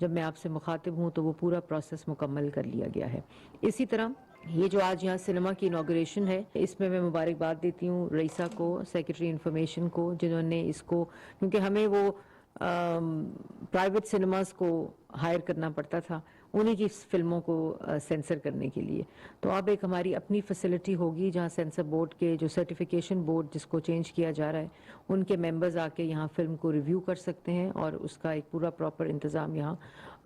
جب میں آپ سے مخاطب ہوں تو وہ پورا پروسیس مکمل کر لیا گیا ہے. اسی طرح یہ جو آج یہاں سنیما کی انوگریشن ہے، اس میں مبارکباد دیتی ہوں رئیسہ کو، سیکرٹری انفارمیشن کو، جنہوں نے اس کو، کیونکہ ہمیں وہ پرائیویٹ سنیماز کو ہائر کرنا پڑتا تھا انہی کی فلموں کو سینسر کرنے کے لیے. تو اب ایک ہماری اپنی فیسلٹی ہوگی جہاں سینسر بورڈ کے جو سرٹیفیکیشن بورڈ جس کو چینج کیا جا رہا ہے ان کے ممبرز آ کے یہاں فلم کو ریویو کر سکتے ہیں، اور اس کا ایک پورا پراپر انتظام یہاں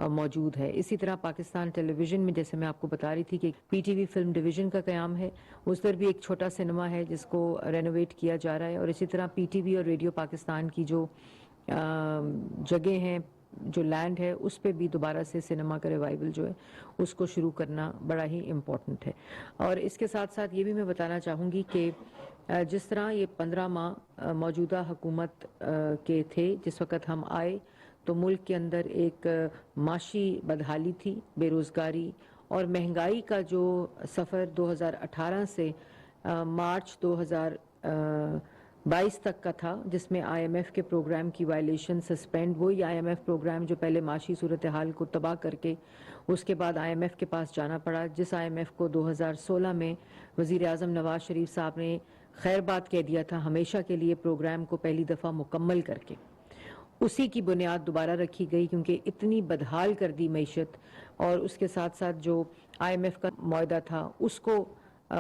موجود ہے. اسی طرح پاکستان ٹیلی ویژن میں جیسے میں آپ کو بتا رہی تھی کہ پی ٹی وی فلم ڈویژن کا قیام ہے، اس پر بھی ایک چھوٹا سنیما ہے جس کو رینوویٹ کیا جا رہا ہے. اور اسی طرح پی ٹی وی اور ریڈیو پاکستان کی جو جگہ ہیں، جو لینڈ ہے، اس پہ بھی دوبارہ سے سنیما کا ریوائول جو ہے اس کو شروع کرنا بڑا ہی امپورٹنٹ ہے. اور اس کے ساتھ ساتھ یہ بھی میں بتانا چاہوں گی کہ جس طرح یہ 15 ماہ موجودہ حکومت کے تھے، جس وقت ہم آئے تو ملک کے اندر ایک معاشی بدحالی تھی، بے روزگاری اور مہنگائی کا جو سفر 2018 سے مارچ 2022 تک کا تھا، جس میں آئی ایم ایف کے پروگرام کی وائلیشن سسپینڈ، وہی آئی ایم ایف پروگرام جو پہلے معاشی صورتحال کو تباہ کر کے اس کے بعد آئی ایم ایف کے پاس جانا پڑا، جس آئی ایم ایف کو 2016 میں وزیر اعظم نواز شریف صاحب نے خیر بات کہہ دیا تھا ہمیشہ کے لیے پروگرام کو پہلی دفعہ مکمل کر کے، اسی کی بنیاد دوبارہ رکھی گئی کیونکہ اتنی بدحال کر دی معیشت. اور اس کے ساتھ ساتھ جو آئی ایم ایف کا معاہدہ تھا اس کو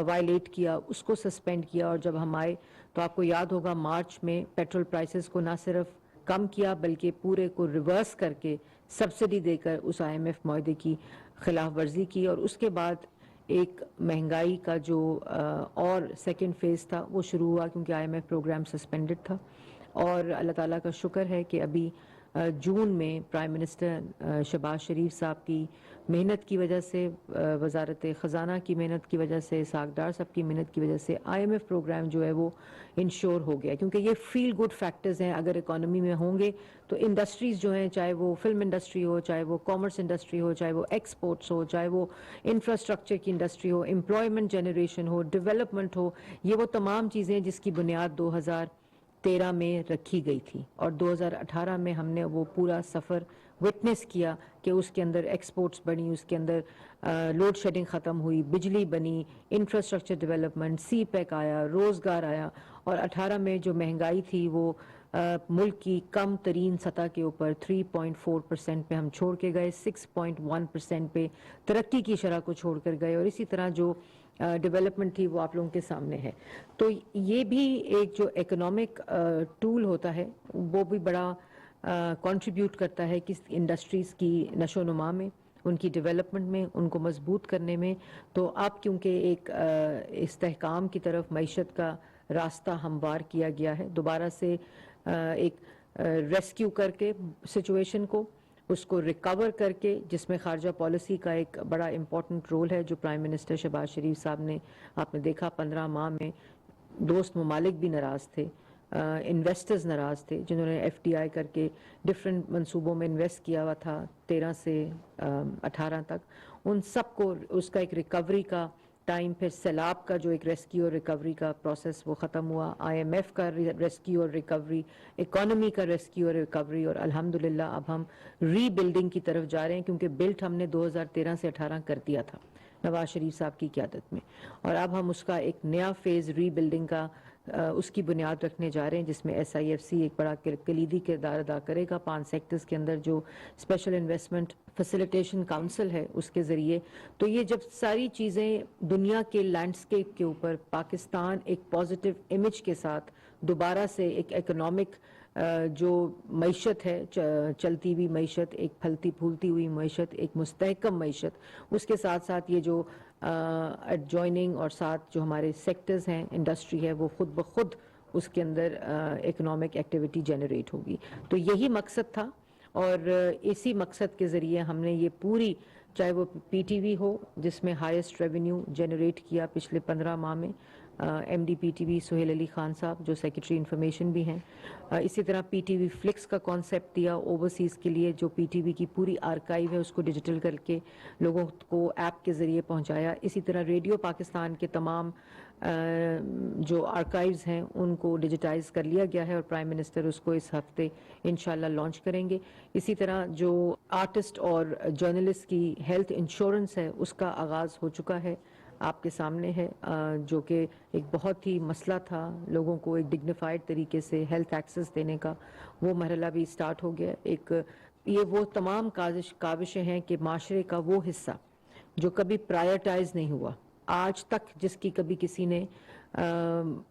وائلیٹ کیا، اس کو سسپینڈ کیا. اور جب ہم آئے تو آپ کو یاد ہوگا مارچ میں پیٹرول پرائسز کو نہ صرف کم کیا بلکہ پورے کو ریورس کر کے سبسڈی دے کر اس آئی ایم ایف معاہدے کی خلاف ورزی کی. اور اس کے بعد ایک مہنگائی کا جو اور سیکنڈ فیز تھا وہ شروع ہوا کیونکہ I M F program suspended تھا. اور اللہ تعالیٰ کا شکر ہے کہ ابھی جون میں پرائم منسٹر شہباز شریف صاحب کی محنت کی وجہ سے، وزارت خزانہ کی محنت کی وجہ سے، اسحاق ڈار صاحب کی محنت کی وجہ سے آئی ایم ایف پروگرام جو ہے وہ انشور ہو گیا. کیونکہ یہ فیل گڈ فیکٹرز ہیں، اگر اکانومی میں ہوں گے تو انڈسٹریز جو ہیں، چاہے وہ فلم انڈسٹری ہو، چاہے وہ کامرس انڈسٹری ہو، چاہے وہ ایکسپورٹس ہو، چاہے وہ انفراسٹرکچر کی انڈسٹری ہو، امپلائمنٹ جنریشن ہو، ڈیولپمنٹ ہو، یہ وہ تمام چیزیں جس کی بنیاد 2013 میں رکھی گئی تھی. اور 2018 میں ہم نے وہ پورا سفر وٹنس کیا کہ اس کے اندر ایکسپورٹس بڑھی، اس کے اندر لوڈ شیڈنگ ختم ہوئی، بجلی بنی، انفراسٹرکچر ڈیولپمنٹ، سی پیک آیا، روزگار آیا. اور 18 میں جو مہنگائی تھی وہ ملک کی کم ترین سطح کے اوپر 3.4% پہ ہم چھوڑ کے گئے، 6.1% پہ ترقی کی شرح کو چھوڑ کر گئے. اور اسی طرح جو ڈیولپمنٹ تھی وہ آپ لوگوں کے سامنے ہے. تو یہ بھی ایک جو اکنامک ٹول ہوتا ہے وہ بھی بڑا کنٹریبیوٹ کرتا ہے کہ انڈسٹریز کی نشو و نما میں، ان کی ڈیولپمنٹ میں، ان کو مضبوط کرنے میں. تو اب کیونکہ ایک استحکام کی طرف معیشت کا راستہ ہموار کیا گیا ہے، دوبارہ سے ایک ریسکیو کر کے سچویشن کو، اس کو ریکور کر کے، جس میں خارجہ پالیسی کا ایک بڑا امپورٹنٹ رول ہے جو پرائم منسٹر شہباز شریف صاحب نے، آپ نے دیکھا 15 ماہ میں دوست ممالک بھی ناراض تھے، انویسٹرز ناراض تھے جنہوں نے ایف ڈی آئی کر کے ڈفرینٹ منصوبوں میں انویسٹ کیا ہوا تھا 13 سے 18 تک. ان سب کو اس کا ایک ریکوری کا ٹائم، پھر سیلاب کا جو ایک ریسکیو اور ریکوری کا پروسیس وہ ختم ہوا، آئی ایم ایف کا ریسکیو اور ریکوری، اکانومی کا ریسکیو اور ریکوری. اور الحمدللہ اب ہم ری بلڈنگ کی طرف جا رہے ہیں کیونکہ بلٹ ہم نے 2013 سے 18 کر دیا تھا نواز شریف صاحب کی قیادت میں. اور اب ہم اس کا ایک نیا فیز ری بلڈنگ کا اس کی بنیاد رکھنے جا رہے ہیں جس میں ایس آئی ایف سی ایک بڑا کلیدی کردار ادا کرے گا. 5 سیکٹرز کے اندر جو اسپیشل انویسٹمنٹ فیسیلیٹیشن کاؤنسل ہے اس کے ذریعے. تو یہ جب ساری چیزیں دنیا کے لینڈسکیپ کے اوپر پاکستان ایک پازیٹیو امیج کے ساتھ دوبارہ سے ایک اکنامک جو معیشت ہے، چلتی ہوئی معیشت، ایک پھلتی پھولتی ہوئی معیشت، ایک مستحکم معیشت، اس کے ساتھ ساتھ یہ جو ایڈجوائننگ اور ساتھ جو ہمارے سیکٹرز ہیں، انڈسٹری ہے، وہ خود بخود اس کے اندر اکنامک ایکٹیویٹی جنریٹ ہوگی. تو یہی مقصد تھا اور اسی مقصد کے ذریعے ہم نے یہ پوری، چاہے وہ پی ٹی وی ہو جس میں ہائیسٹ ریونیو جنریٹ کیا پچھلے 15 ماہ میں، M D P T V Sohail Ali Khan صاحب جو سیکرٹری انفارمیشن بھی ہیں. اسی طرح پی ٹی وی فلکس کا کانسیپٹ دیا اوورسیز کے لیے, جو پی ٹی وی کی پوری آرکائیو ہے اس کو ڈیجیٹل کر کے لوگوں کو ایپ کے ذریعے پہنچایا. اسی طرح ریڈیو پاکستان کے تمام جو آرکائیوز ہیں ان کو ڈیجیٹائز کر لیا گیا ہے اور پرائم منسٹر اس کو اس ہفتے انشاءاللہ لانچ کریں گے. اسی طرح جو آرٹسٹ اور جرنلسٹ کی ہیلتھ انشورنس ہے اس کا آغاز ہو چکا ہے, آپ کے سامنے ہے, جو کہ ایک بہت ہی مسئلہ تھا لوگوں کو ایک ڈگنیفائڈ طریقے سے ہیلتھ ایکسس دینے کا, وہ مرحلہ بھی سٹارٹ ہو گیا. یہ وہ تمام کاوشیں ہیں کہ معاشرے کا وہ حصہ جو کبھی پرائرٹائز نہیں ہوا, آج تک جس کی کبھی کسی نے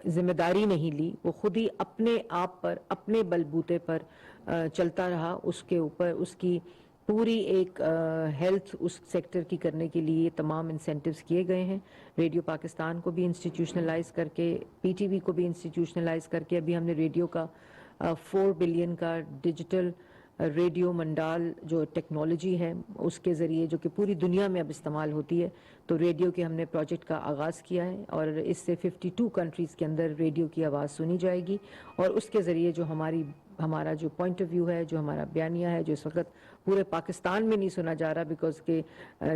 ذمہ داری نہیں لی, وہ خود ہی اپنے آپ پر اپنے بلبوتے پر چلتا رہا, اس کے اوپر اس کی پوری ایک ہیلتھ اس سیکٹر کی کرنے کے لیے تمام انسینٹیوز کیے گئے ہیں. ریڈیو پاکستان کو بھی انسٹیٹیوشنلائز کر کے, پی ٹی وی کو بھی انسٹیٹیوشنلائز کر کے, ابھی ہم نے ریڈیو کا 4 بلین کا ڈیجیٹل ریڈیو منڈال جو ٹیکنالوجی ہے اس کے ذریعے, جو کہ پوری دنیا میں اب استعمال ہوتی ہے, تو ریڈیو کے ہم نے پروجیکٹ کا آغاز کیا ہے اور اس سے 52 کنٹریز کے اندر ریڈیو کی آواز سنی جائے گی. اور اس کے ذریعے جو ہمارا جو پوائنٹ آف ویو ہے, جو ہمارا بیانیہ ہے, جو اس وقت پورے پاکستان میں نہیں سنا جا رہا بیکاز کہ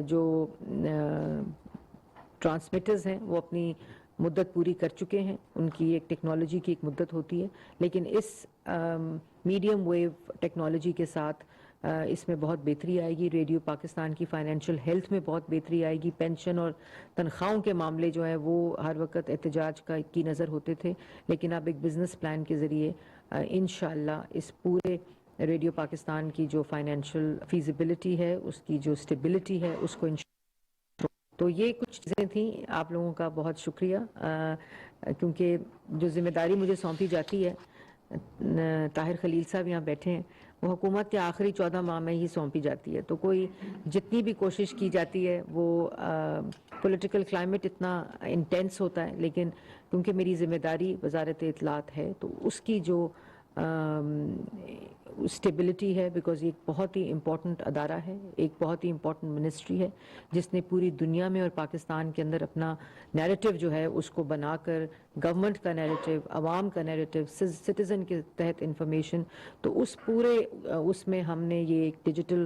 جو ٹرانسمیٹرز ہیں وہ اپنی مدت پوری کر چکے ہیں, ان کی ایک ٹیکنالوجی کی ایک مدت ہوتی ہے, لیکن اس میڈیم ویو ٹیکنالوجی کے ساتھ اس میں بہت بہتری آئے گی. ریڈیو پاکستان کی فائنینشیل ہیلتھ میں بہت بہتری آئے گی. پینشن اور تنخواہوں کے معاملے جو ہیں وہ ہر وقت احتجاج کی نظر ہوتے تھے, لیکن اب ایک بزنس پلان کے ذریعے انشاءاللہ اس پورے ریڈیو پاکستان کی جو فائنینشیل فیزیبلٹی ہے, اس کی جو سٹیبلٹی ہے, اس کو تو یہ کچھ چیزیں تھیں. آپ لوگوں کا بہت شکریہ, کیونکہ جو ذمہ داری مجھے سونپی جاتی ہے, طاہر خلیل صاحب یہاں بیٹھے ہیں, وہ حکومت کے آخری 14 ماہ میں ہی سونپی جاتی ہے. تو کوئی جتنی بھی کوشش کی جاتی ہے وہ پولیٹیکل کلائمیٹ اتنا انٹینس ہوتا ہے, لیکن کیونکہ میری ذمہ داری وزارت اطلاعات ہے تو اس کی جو اسٹیبلٹی ہے, بیکاز یہ ایک بہت ہی امپورٹنٹ ادارہ ہے, ایک بہت ہی امپورٹنٹ منسٹری ہے جس نے پوری دنیا میں اور پاکستان کے اندر اپنا نیریٹو جو ہے اس کو بنا کر, گورنمنٹ کا نیریٹو, عوام کا نیریٹو, سٹیزن کے تحت انفارمیشن, تو اس پورے اس میں ہم نے یہ ایک ڈیجیٹل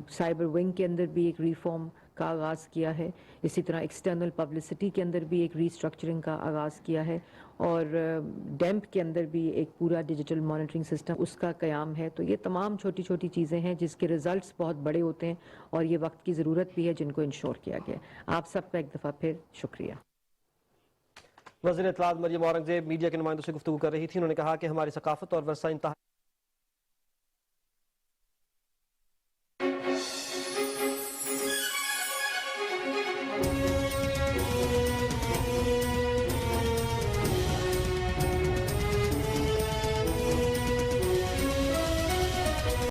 سائبر ونگ کے اندر بھی ایک ریفارم کا آغاز کیا ہے. اسی طرح ایکسٹرنل پبلسٹی کے اندر بھی ایک ریسٹرکچرنگ کا آغاز کیا ہے, اور ڈیمپ کے اندر بھی ایک پورا ڈیجیٹل مانیٹرنگ سسٹم اس کا قیام ہے. تو یہ تمام چھوٹی چھوٹی چیزیں ہیں جس کے ریزلٹس بہت بڑے ہوتے ہیں اور یہ وقت کی ضرورت بھی ہے جن کو انشور کیا گیا. آپ سب کا ایک دفعہ پھر شکریہ. وزیر اطلاعات مریم اورنگزیب میڈیا کے نمائندوں سے گفتگو کر رہی تھی. انہوں نے کہا کہ ہماری ثقافت اور ورثہ انتہا